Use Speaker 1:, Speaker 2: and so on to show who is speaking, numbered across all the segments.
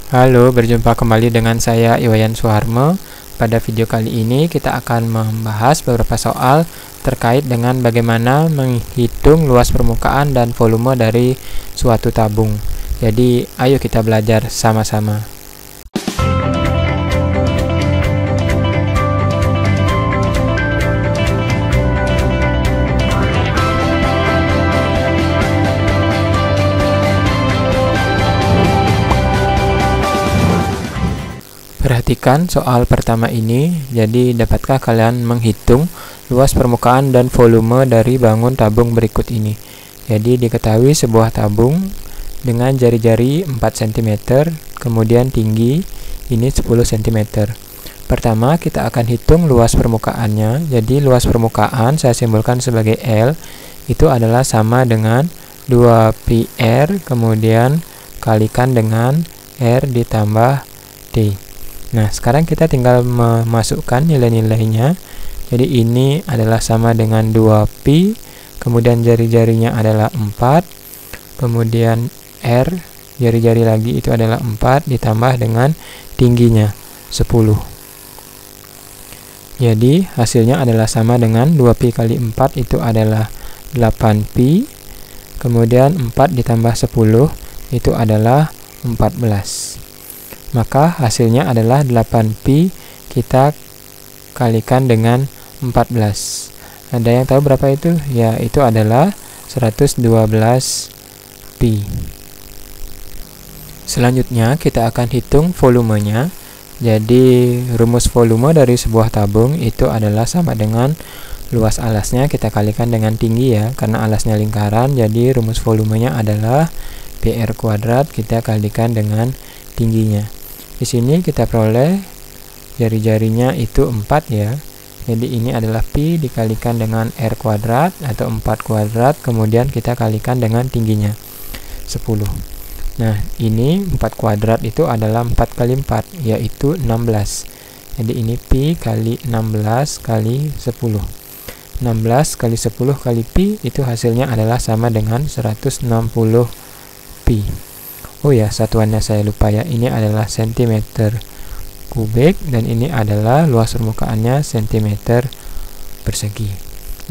Speaker 1: Halo, berjumpa kembali dengan saya Iwayan Suharmo. Pada video kali ini kita akan membahas beberapa soal terkait dengan bagaimana menghitung luas permukaan dan volume dari suatu tabung. Jadi, ayo kita belajar sama-sama. Perhatikan soal pertama ini. Jadi, dapatkah kalian menghitung luas permukaan dan volume dari bangun tabung berikut ini? Jadi, diketahui sebuah tabung dengan jari-jari 4 cm, kemudian tinggi ini 10 cm. Pertama, kita akan hitung luas permukaannya. Jadi, luas permukaan saya simbolkan sebagai L, itu adalah sama dengan 2πr, kemudian kalikan dengan R ditambah T. Nah, sekarang kita tinggal memasukkan nilai-nilainya. Jadi ini adalah sama dengan 2pi, kemudian jari-jarinya adalah 4, kemudian R, jari-jari lagi itu adalah 4, ditambah dengan tingginya 10. Jadi hasilnya adalah sama dengan 2pi kali 4 itu adalah 8pi, kemudian 4 ditambah 10 itu adalah 14. Maka hasilnya adalah 8pi kita kalikan dengan 14. Ada yang tahu berapa itu? Ya, itu adalah 112pi. Selanjutnya kita akan hitung volumenya. Jadi rumus volume dari sebuah tabung itu adalah sama dengan luas alasnya kita kalikan dengan tinggi ya, karena alasnya lingkaran. Jadi rumus volumenya adalah PR kuadrat kita kalikan dengan tingginya. Di sini kita peroleh jari-jarinya itu 4 ya. Jadi ini adalah pi dikalikan dengan R kuadrat atau 4 kuadrat, kemudian kita kalikan dengan tingginya 10. Nah, ini 4 kuadrat itu adalah 4 kali 4, yaitu 16. Jadi ini pi kali 16 kali 10. 16 kali 10 kali pi itu hasilnya adalah sama dengan 160 pi. Oh ya, satuannya saya lupa ya. Ini adalah cm kubik dan ini adalah luas permukaannya cm persegi.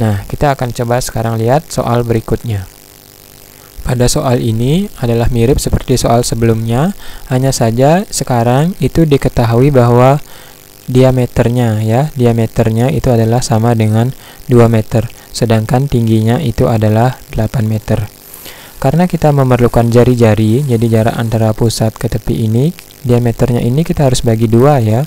Speaker 1: Nah, kita akan coba sekarang lihat soal berikutnya. Pada soal ini adalah mirip seperti soal sebelumnya, hanya saja sekarang itu diketahui bahwa diameternya itu adalah sama dengan 2 meter, sedangkan tingginya itu adalah 8 meter. Karena kita memerlukan jari-jari, jadi jarak antara pusat ke tepi ini, diameternya ini kita harus bagi 2 ya.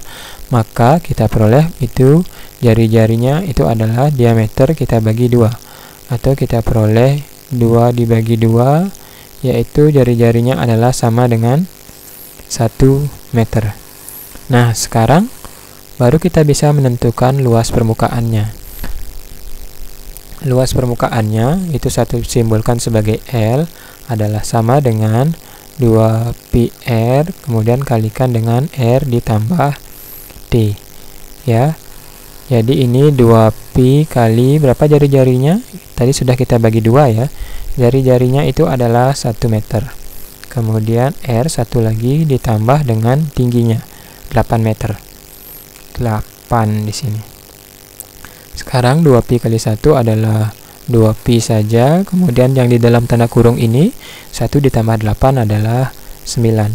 Speaker 1: Maka kita peroleh itu jari-jarinya itu adalah diameter kita bagi 2. Atau kita peroleh 2 dibagi 2, yaitu jari-jarinya adalah sama dengan 1 meter. Nah, sekarang baru kita bisa menentukan luas permukaannya. Luas permukaannya itu satu simbolkan sebagai L adalah sama dengan 2πr, kemudian kalikan dengan R ditambah T ya. Jadi ini 2pi kali berapa jari-jarinya? Tadi sudah kita bagi 2 ya. Jari-jarinya itu adalah 1 meter. Kemudian R satu lagi ditambah dengan tingginya 8 meter. 8 di sini. Sekarang 2pi kali 1 adalah 2pi saja, kemudian yang di dalam tanda kurung ini 1 ditambah 8 adalah 9.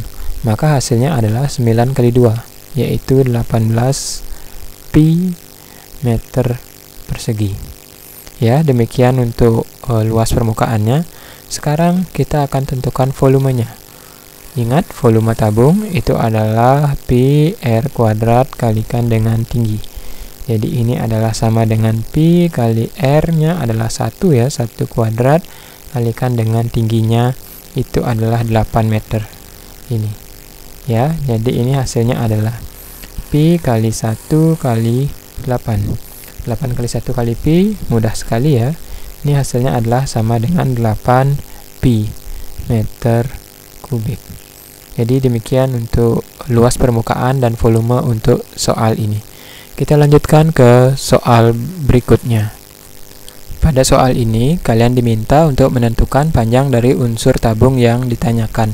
Speaker 1: Maka hasilnya adalah 9 kali 2, yaitu 18pi meter persegi. Ya, demikian untuk luas permukaannya. Sekarang kita akan tentukan volumenya. Ingat, volume tabung itu adalah pi R kuadrat kalikan dengan tinggi. Jadi ini adalah sama dengan pi kali R-nya adalah 1 ya, 1 kuadrat kalikan dengan tingginya itu adalah 8 meter. Ini. Ya, jadi ini hasilnya adalah pi kali 1 kali 8. 8 kali 1 kali pi, mudah sekali ya. Ini hasilnya adalah sama dengan 8 pi meter kubik. Jadi demikian untuk luas permukaan dan volume untuk soal ini. Kita lanjutkan ke soal berikutnya. Pada soal ini, kalian diminta untuk menentukan panjang dari unsur tabung yang ditanyakan.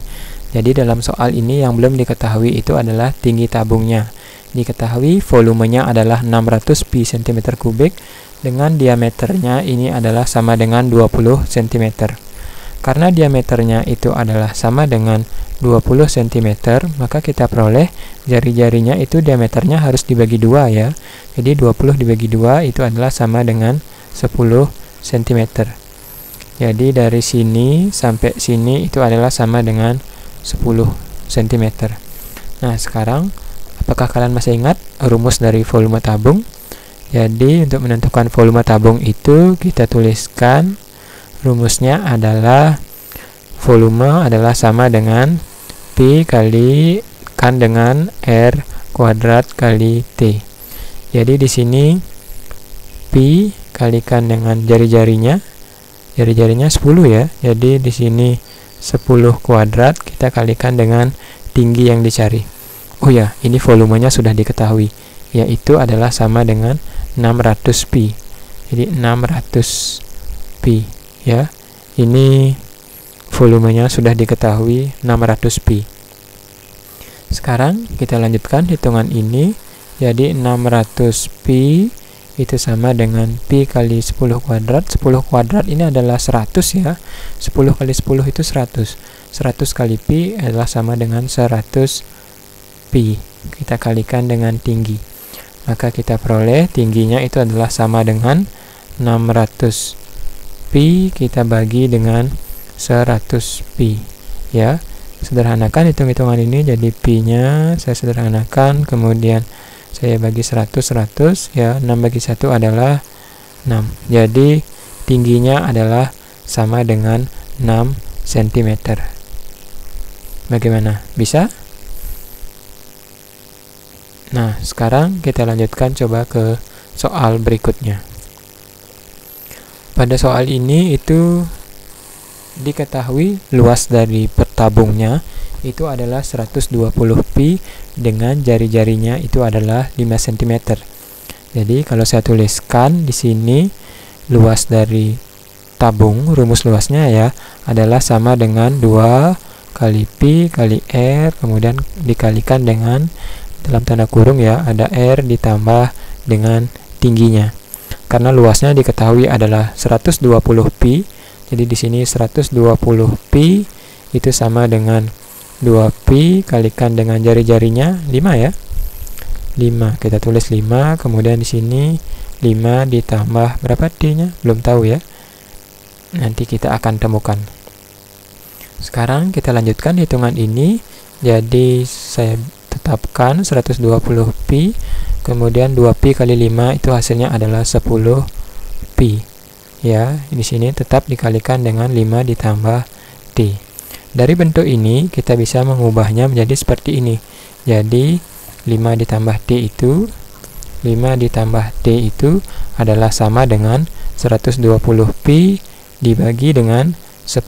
Speaker 1: Jadi dalam soal ini yang belum diketahui itu adalah tinggi tabungnya. Diketahui volumenya adalah 600 pi cm3 dengan diameternya ini adalah sama dengan 20 cm. Karena diameternya itu adalah sama dengan 20 cm, maka kita peroleh jari-jarinya itu diameternya harus dibagi 2 ya. Jadi 20 dibagi 2 itu adalah sama dengan 10 cm. Jadi dari sini sampai sini itu adalah sama dengan 10 cm. Nah, sekarang apakah kalian masih ingat rumus dari volume tabung? Jadi untuk menentukan volume tabung itu kita tuliskan rumusnya adalah volume adalah sama dengan P kalikan dengan R kuadrat kali T. Jadi di sini P kalikan dengan jari-jarinya 10 ya. Jadi di sini 10 kuadrat kita kalikan dengan tinggi yang dicari. Oh ya, ini volumenya sudah diketahui, yaitu adalah sama dengan 600 pi. Jadi 600 pi ya. Ini volumenya sudah diketahui 600 pi. Sekarang kita lanjutkan hitungan ini. Jadi 600 pi itu sama dengan pi kali 10 kuadrat. 10 kuadrat ini adalah 100 ya. 10 kali 10 itu 100. 100 kali pi adalah sama dengan 100 pi. Kita kalikan dengan tinggi. Maka kita peroleh tingginya itu adalah sama dengan 600 pi kita bagi dengan 100 pi ya. Sederhanakan hitung-hitungan ini, jadi pi-nya saya sederhanakan, kemudian saya bagi 100 ya. 6 bagi 1 adalah 6. Jadi tingginya adalah sama dengan 6 cm. Bagaimana? Bisa? Nah, sekarang kita lanjutkan coba ke soal berikutnya. Pada soal ini itu diketahui luas dari tabungnya itu adalah 120 pi dengan jari-jarinya itu adalah 5 cm. Jadi kalau saya tuliskan di sini luas dari tabung, rumus luasnya ya adalah sama dengan 2 kali pi kali R, kemudian dikalikan dengan dalam tanda kurung ya, ada R ditambah dengan tingginya. Karena luasnya diketahui adalah 120 pi, jadi di sini 120 pi itu sama dengan 2 pi kalikan dengan jari-jarinya 5 ya. 5, kita tulis 5, kemudian di sini 5 ditambah berapa D-nya? Belum tahu ya. Nanti kita akan temukan. Sekarang kita lanjutkan hitungan ini. Jadi saya tetapkan 120 pi, kemudian 2 pi kali 5 itu hasilnya adalah 10 pi. Ya, di sini tetap dikalikan dengan 5 ditambah T. Dari bentuk ini kita bisa mengubahnya menjadi seperti ini. Jadi 5 ditambah T itu 5 ditambah T itu adalah sama dengan 120 pi dibagi dengan 10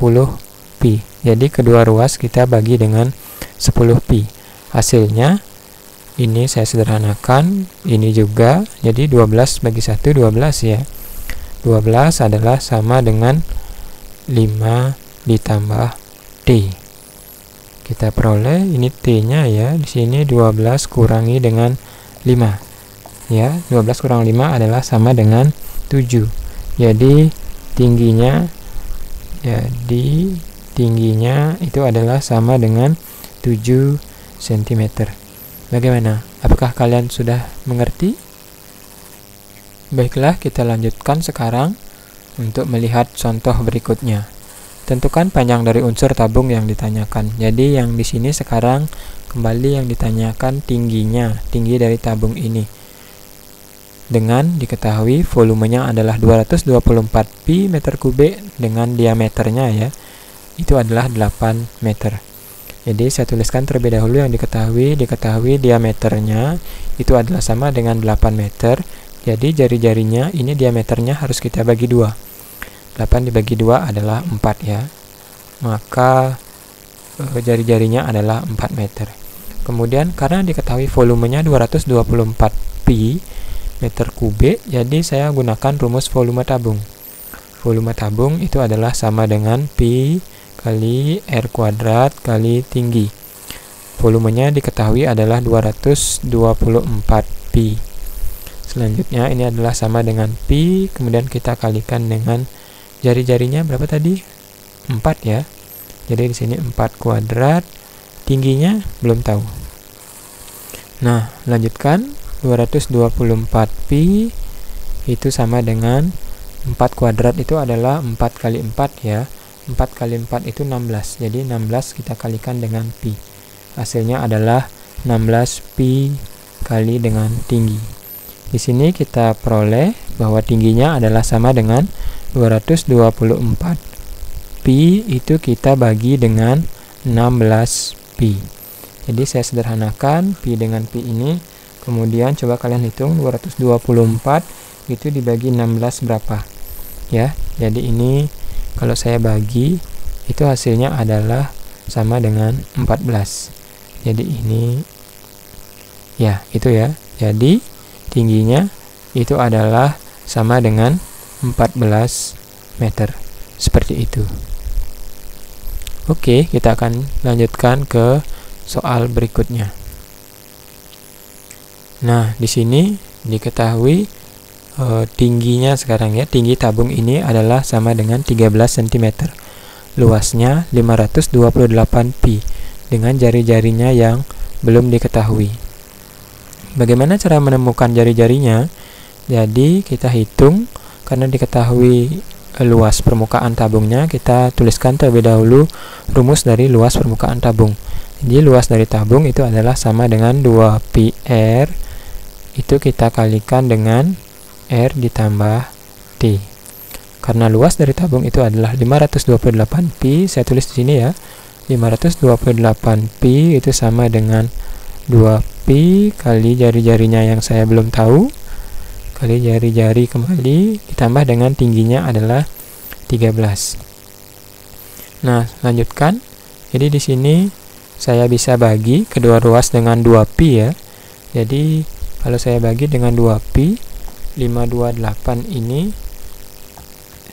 Speaker 1: pi. Jadi kedua ruas kita bagi dengan 10 pi. Hasilnya ini saya sederhanakan, ini juga, jadi 12 bagi 1 12 ya. 12 adalah sama dengan 5 ditambah T. Kita peroleh ini T-nya ya, di sini 12 kurangi dengan 5. Ya, 12 kurang 5 adalah sama dengan 7. Jadi tingginya itu adalah sama dengan 7 cm. Bagaimana? Apakah kalian sudah mengerti? Baiklah, kita lanjutkan sekarang untuk melihat contoh berikutnya. Tentukan panjang dari unsur tabung yang ditanyakan. Jadi yang di sini sekarang kembali yang ditanyakan tingginya, tinggi dari tabung ini. Dengan diketahui volumenya adalah 224 pi meter kubik dengan diameternya ya. Itu adalah 8 meter. Jadi saya tuliskan terlebih dahulu yang diketahui diameternya itu adalah sama dengan 8 meter. Jadi jari-jarinya ini diameternya harus kita bagi 2. 8 dibagi 2 adalah 4 ya. Maka jari-jarinya adalah 4 meter. Kemudian karena diketahui volumenya 224 pi meter kubik, jadi saya gunakan rumus volume tabung. Volume tabung itu adalah sama dengan pi kali R kuadrat kali tinggi. Volumenya diketahui adalah 224 pi. Selanjutnya ini adalah sama dengan pi, kemudian kita kalikan dengan jari-jarinya berapa tadi? 4 ya. Jadi di sini 4 kuadrat, tingginya belum tahu. Nah, lanjutkan 224 pi itu sama dengan 4 kuadrat itu adalah 4 kali 4 ya. 4 kali 4 itu 16. Jadi 16 kita kalikan dengan pi. Hasilnya adalah 16 pi kali dengan tinggi. Di sini kita peroleh bahwa tingginya adalah sama dengan 224 pi itu kita bagi dengan 16 pi. Jadi saya sederhanakan pi dengan pi ini, kemudian coba kalian hitung 224 itu dibagi 16 berapa ya. Jadi ini kalau saya bagi itu hasilnya adalah sama dengan 14. Jadi ini ya itu ya. Jadi tingginya itu adalah sama dengan 14 meter. Seperti itu. Oke, kita akan lanjutkan ke soal berikutnya. Nah, di sini diketahui tingginya sekarang ya. Tinggi tabung ini adalah sama dengan 13 cm. Luasnya 528 pi dengan jari-jarinya yang belum diketahui. Bagaimana cara menemukan jari-jarinya? Jadi kita hitung, karena diketahui luas permukaan tabungnya, kita tuliskan terlebih dahulu rumus dari luas permukaan tabung. Jadi luas dari tabung itu adalah sama dengan 2pi R, itu kita kalikan dengan R ditambah T. Karena luas dari tabung itu adalah 528 pi, saya tulis di sini ya. 528 pi itu sama dengan 2pi kali jari-jarinya yang saya belum tahu, kali jari-jari kembali, ditambah dengan tingginya adalah 13. Nah, lanjutkan. Jadi di sini saya bisa bagi kedua ruas dengan 2pi ya. Jadi kalau saya bagi dengan 2pi, 528 ini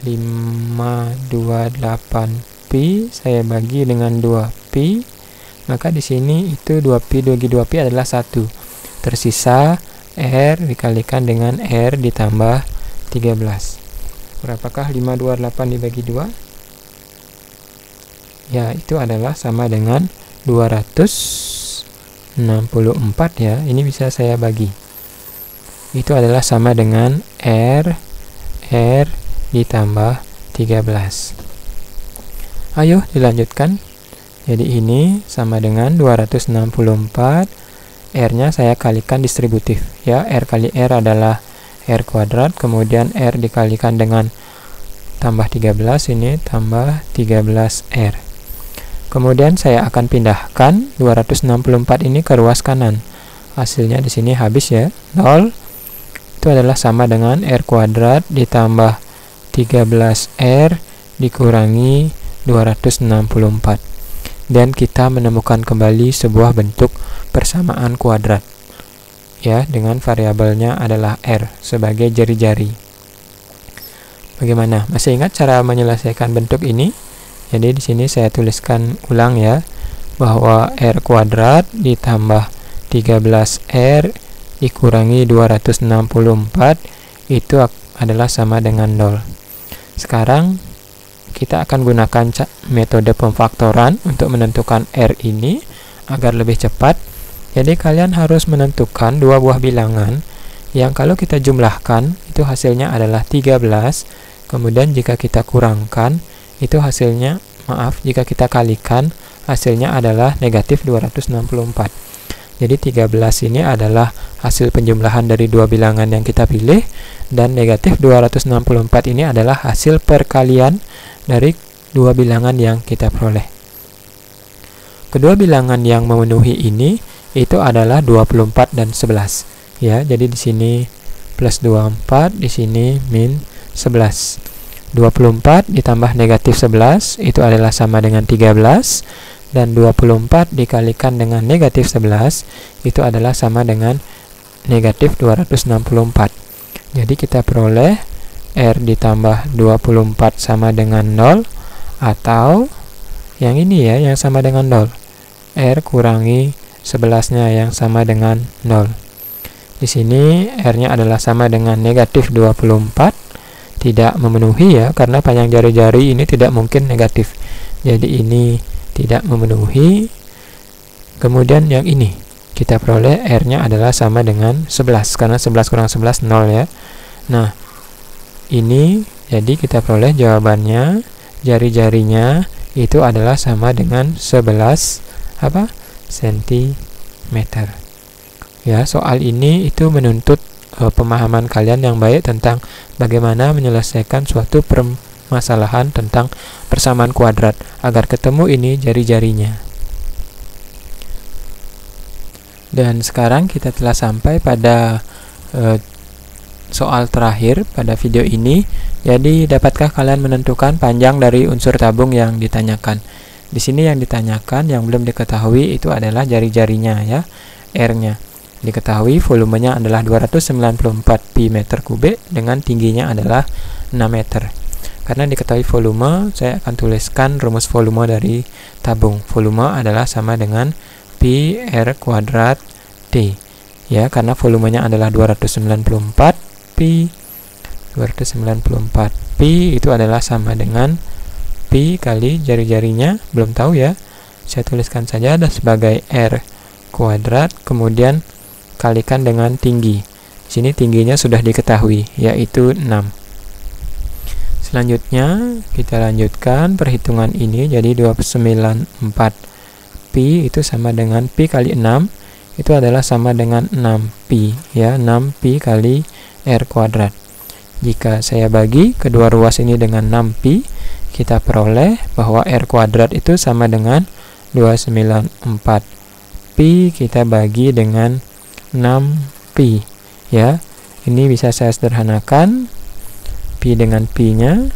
Speaker 1: 528pi saya bagi dengan 2pi, maka di sini itu 2pi bagi 2pi adalah 1. Tersisa R dikalikan dengan R ditambah 13. Berapakah 528 dibagi 2? Ya, itu adalah sama dengan 264 ya. Ini bisa saya bagi. Itu adalah sama dengan R ditambah 13. Ayo dilanjutkan. Jadi ini sama dengan 264, R-nya saya kalikan distributif ya. R kali R adalah R kuadrat, kemudian R dikalikan dengan tambah 13, ini tambah 13R. Kemudian saya akan pindahkan 264 ini ke ruas kanan. Hasilnya di sini habis ya, 0. Itu adalah sama dengan R kuadrat ditambah 13R dikurangi 264. Dan kita menemukan kembali sebuah bentuk persamaan kuadrat ya, dengan variabelnya adalah R sebagai jari-jari. Bagaimana? Masih ingat cara menyelesaikan bentuk ini? Jadi di sini saya tuliskan ulang ya, bahwa R kuadrat ditambah 13R dikurangi 264 itu adalah sama dengan 0. Sekarang kita akan gunakan metode pemfaktoran untuk menentukan R ini agar lebih cepat. Jadi kalian harus menentukan dua buah bilangan yang kalau kita jumlahkan itu hasilnya adalah 13. Kemudian jika kita kurangkan itu hasilnya, jika kita kalikan hasilnya adalah negatif 264. Jadi 13 ini adalah hasil penjumlahan dari dua bilangan yang kita pilih, dan negatif 264 ini adalah hasil perkalian dari dua bilangan yang kita peroleh. Kedua bilangan yang memenuhi ini itu adalah 24 dan 11 ya. Jadi di sini plus 24, di sini min 11. 24 ditambah negatif 11 itu adalah sama dengan 13, dan 24 dikalikan dengan negatif 11 itu adalah sama dengan negatif 264. Jadi kita peroleh R ditambah 24 sama dengan 0, atau yang ini ya, yang sama dengan 0. R kurangi 11-nya yang sama dengan 0. Di sini R-nya adalah sama dengan negatif 24. Tidak memenuhi ya, karena panjang jari-jari ini tidak mungkin negatif. Jadi ini tidak memenuhi. Kemudian yang ini kita peroleh R-nya adalah sama dengan 11, karena 11 kurang 11 0 ya. Nah, ini jadi kita peroleh jawabannya, jari-jarinya itu adalah sama dengan 11 cm. Ya, soal ini itu menuntut pemahaman kalian yang baik tentang bagaimana menyelesaikan suatu permasalahan tentang persamaan kuadrat agar ketemu ini jari-jarinya. Dan sekarang kita telah sampai pada soal terakhir pada video ini. Jadi, dapatkah kalian menentukan panjang dari unsur tabung yang ditanyakan? Di sini yang ditanyakan yang belum diketahui itu adalah jari-jarinya ya, R-nya. Diketahui volumenya adalah 294 pi meter kubik dengan tingginya adalah 6 meter. Karena diketahui volume, saya akan tuliskan rumus volume dari tabung. Volume adalah sama dengan pi R kuadrat T. Ya, karena volumenya adalah 294 pi. 294 pi itu adalah sama dengan pi kali jari-jarinya, belum tahu ya. Saya tuliskan saja sebagai R kuadrat, kemudian kalikan dengan tinggi. Sini tingginya sudah diketahui, yaitu 6. Selanjutnya kita lanjutkan perhitungan ini. Jadi 294 pi itu sama dengan pi kali 6, itu adalah sama dengan 6 pi ya, 6 pi kali R kuadrat. Jika saya bagi kedua ruas ini dengan 6 pi, kita peroleh bahwa R kuadrat itu sama dengan 294 pi kita bagi dengan 6 pi ya. Ini bisa saya sederhanakan, pi dengan pi-nya,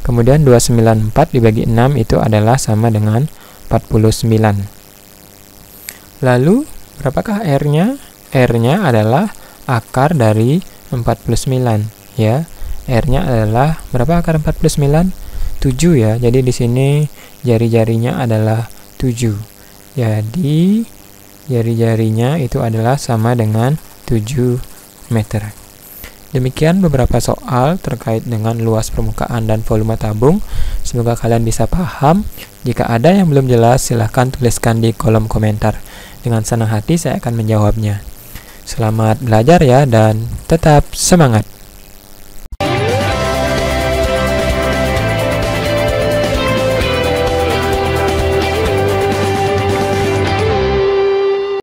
Speaker 1: kemudian 294 dibagi 6 itu adalah sama dengan 49. Lalu berapakah R-nya? R-nya adalah akar dari 49 ya. R-nya adalah berapa akar 49? 7 ya. Jadi di sini jari-jarinya adalah 7. Jadi jari-jarinya itu adalah sama dengan 7 meter. Demikian beberapa soal terkait dengan luas permukaan dan volume tabung. Semoga kalian bisa paham. Jika ada yang belum jelas, silahkan tuliskan di kolom komentar. Dengan senang hati saya akan menjawabnya. Selamat belajar ya, dan tetap semangat!